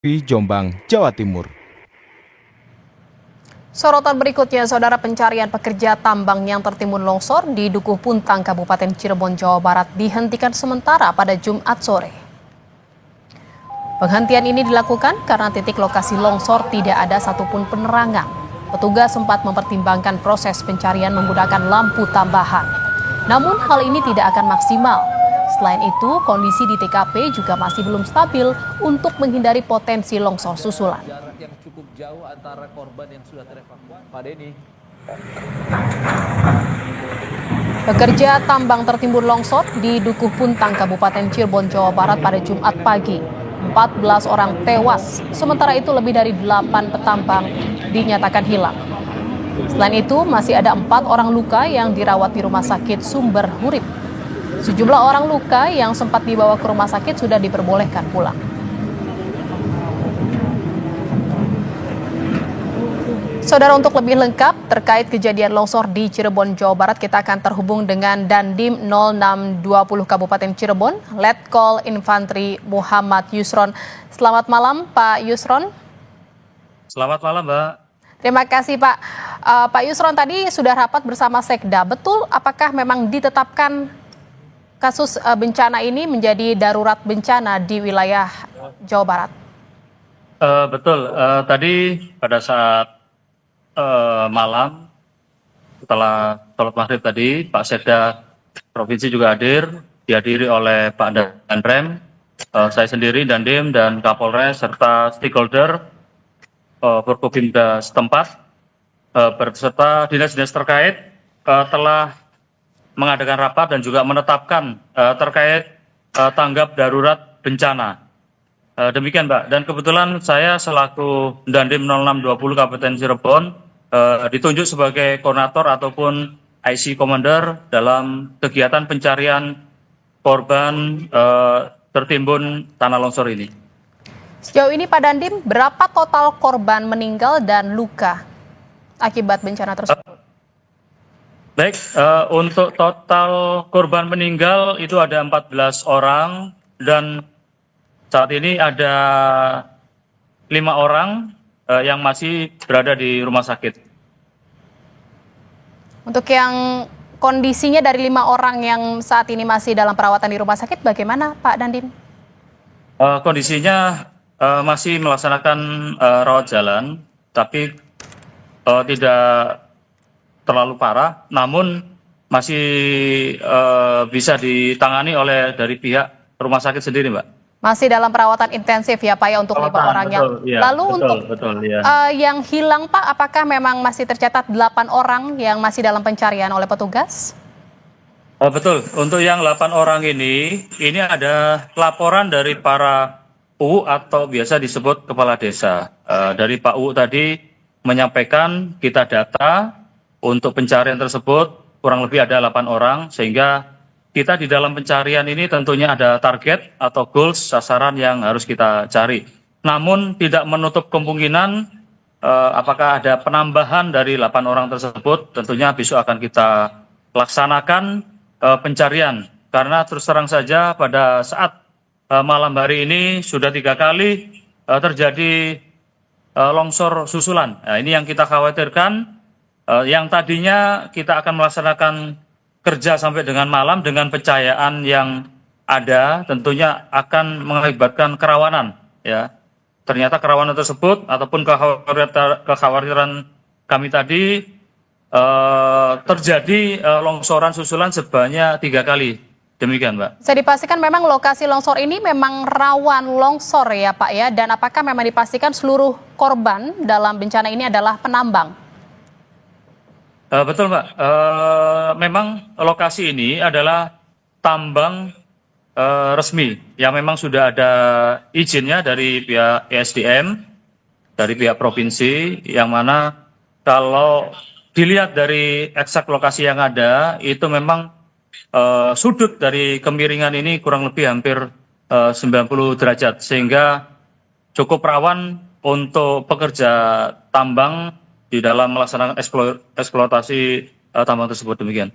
di Jombang, Jawa Timur. Sorotan berikutnya, saudara, pencarian pekerja tambang yang tertimbun longsor di Dukuh Puntang, Kabupaten Cirebon, Jawa Barat dihentikan sementara pada Jumat sore. Penghentian ini dilakukan karena titik lokasi longsor tidak ada satupun penerangan. Petugas sempat mempertimbangkan proses pencarian menggunakan lampu tambahan. Namun hal ini tidak akan maksimal. Selain itu, kondisi di TKP juga masih belum stabil untuk menghindari potensi longsor susulan. Jarak yang cukup jauh antara korban yang sudah terevakuasi. Pak Denny. Pekerja tambang tertimbun longsor di Dukuh Puntang, Kabupaten Cirebon, Jawa Barat pada Jumat pagi. 14 orang tewas, sementara itu lebih dari 8 petambang dinyatakan hilang. Selain itu, masih ada 4 orang luka yang dirawat di Rumah Sakit Sumber Hurip. Sejumlah orang luka yang sempat dibawa ke rumah sakit sudah diperbolehkan pulang. Saudara, untuk lebih lengkap terkait kejadian longsor di Cirebon, Jawa Barat, kita akan terhubung dengan Dandim 0620 Kabupaten Cirebon, Letkol Infantri Muhammad Yusron. Selamat malam, Pak Yusron. Selamat malam, Mbak. Terima kasih, Pak. Pak Yusron, tadi sudah rapat bersama Sekda. Betul, apakah memang ditetapkan kasus bencana ini menjadi darurat bencana di wilayah Jawa Barat? Betul. Tadi pada saat malam setelah sholat maghrib tadi, Pak Sekda Provinsi juga hadir, dihadiri oleh Pak Danrem, saya sendiri, Dandim, dan Kapolres, serta stakeholder Forkopimda setempat, berserta dinas-dinas terkait, telah mengadakan rapat dan juga menetapkan terkait tanggap darurat bencana. Demikian, Mbak. Dan kebetulan saya selaku Dandim 0620 Kabupaten Cirebon ditunjuk sebagai koordinator ataupun IC Commander dalam kegiatan pencarian korban tertimbun tanah longsor ini. Sejauh ini, Pak Dandim, berapa total korban meninggal dan luka akibat bencana tersebut? Baik, untuk total korban meninggal itu ada 14 orang dan saat ini ada 5 orang yang masih berada di rumah sakit. Untuk yang kondisinya dari 5 orang yang saat ini masih dalam perawatan di rumah sakit, bagaimana, Pak Dandim? Kondisinya masih melaksanakan rawat jalan, tapi tidak terlalu parah, namun masih bisa ditangani oleh dari pihak rumah sakit sendiri, Mbak. Masih dalam perawatan intensif ya, Pak, ya, untuk 5 orang yang. Ya, Lalu untuk yang hilang, Pak, apakah memang masih tercatat 8 orang yang masih dalam pencarian oleh petugas? Betul, untuk yang 8 orang ini ada laporan dari para UU atau biasa disebut kepala desa. Dari Pak UU tadi menyampaikan kita data untuk pencarian tersebut kurang lebih ada 8 orang, sehingga kita di dalam pencarian ini tentunya ada target atau goals, sasaran yang harus kita cari. Namun tidak menutup kemungkinan apakah ada penambahan dari 8 orang tersebut, tentunya besok akan kita laksanakan pencarian. Karena terus terang saja pada saat malam hari ini sudah 3 kali terjadi longsor susulan. Nah, ini yang kita khawatirkan. Yang tadinya kita akan melaksanakan kerja sampai dengan malam dengan pencahayaan yang ada, tentunya akan mengakibatkan kerawanan, ya. Ternyata kerawanan tersebut ataupun kekhawatiran kami tadi terjadi longsoran susulan sebanyak 3 kali. Demikian, Mbak. Bisa dipastikan memang lokasi longsor ini memang rawan longsor ya, Pak, ya, dan apakah memang dipastikan seluruh korban dalam bencana ini adalah penambang? Betul, Mbak. Memang lokasi ini adalah tambang resmi yang memang sudah ada izinnya dari pihak ESDM, dari pihak provinsi, yang mana kalau dilihat dari eksak lokasi yang ada, itu memang sudut dari kemiringan ini kurang lebih hampir 90 derajat, sehingga cukup rawan untuk pekerja tambang di dalam melaksanakan eksploitasi tambang tersebut. Demikian.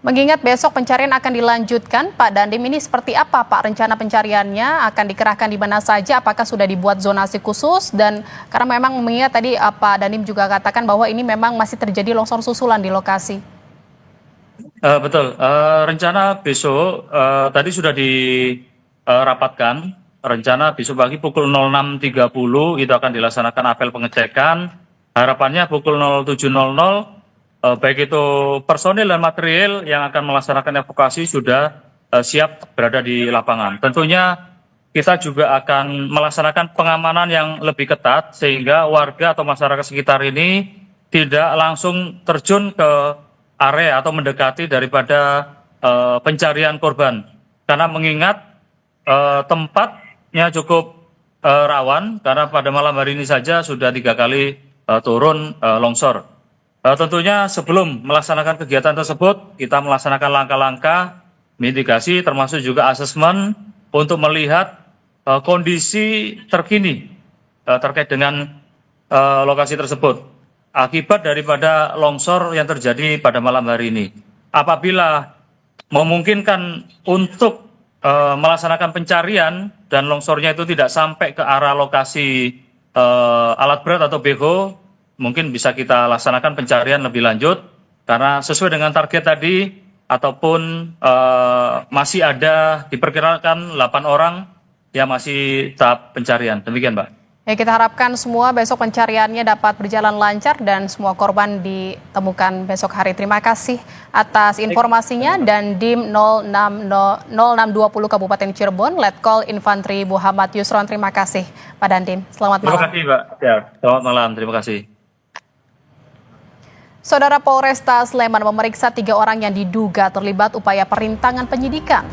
Mengingat besok pencarian akan dilanjutkan, Pak Dandim, ini seperti apa Pak rencana pencariannya? Akan dikerahkan di mana saja? Apakah sudah dibuat zonasi khusus? Dan karena memang mengingat tadi Pak Dandim juga katakan bahwa ini memang masih terjadi longsor susulan di lokasi. Betul, rencana besok tadi sudah dirapatkan. Rencana besok pagi pukul 06.30 itu akan dilaksanakan apel pengecekan. Harapannya pukul 07.00 baik itu personil dan material yang akan melaksanakan evakuasi sudah siap berada di lapangan. Tentunya kita juga akan melaksanakan pengamanan yang lebih ketat sehingga warga atau masyarakat sekitar ini tidak langsung terjun ke area atau mendekati daripada pencarian korban. Karena mengingat tempatnya cukup rawan karena pada malam hari ini saja sudah 3 kali turun longsor. Tentunya sebelum melaksanakan kegiatan tersebut, kita melaksanakan langkah-langkah mitigasi termasuk juga asesmen untuk melihat kondisi terkini terkait dengan lokasi tersebut. Akibat daripada longsor yang terjadi pada malam hari ini. Apabila memungkinkan untuk melaksanakan pencarian dan longsornya itu tidak sampai ke arah lokasi alat berat atau BH, mungkin bisa kita laksanakan pencarian lebih lanjut karena sesuai dengan target tadi ataupun masih ada diperkirakan 8 orang yang masih tahap pencarian. Demikian, Mbak. Ya, kita harapkan semua besok pencariannya dapat berjalan lancar dan semua korban ditemukan besok hari. Terima kasih atas informasinya. Dan Dim 0620 Kabupaten Cirebon, Letkol Infantri Muhammad Yusron. Terima kasih Pak Dandim. Selamat malam. Terima kasih, Mbak. Ya, selamat malam. Terima kasih. Saudara Polresta Sleman memeriksa 3 orang yang diduga terlibat upaya perintangan penyidikan.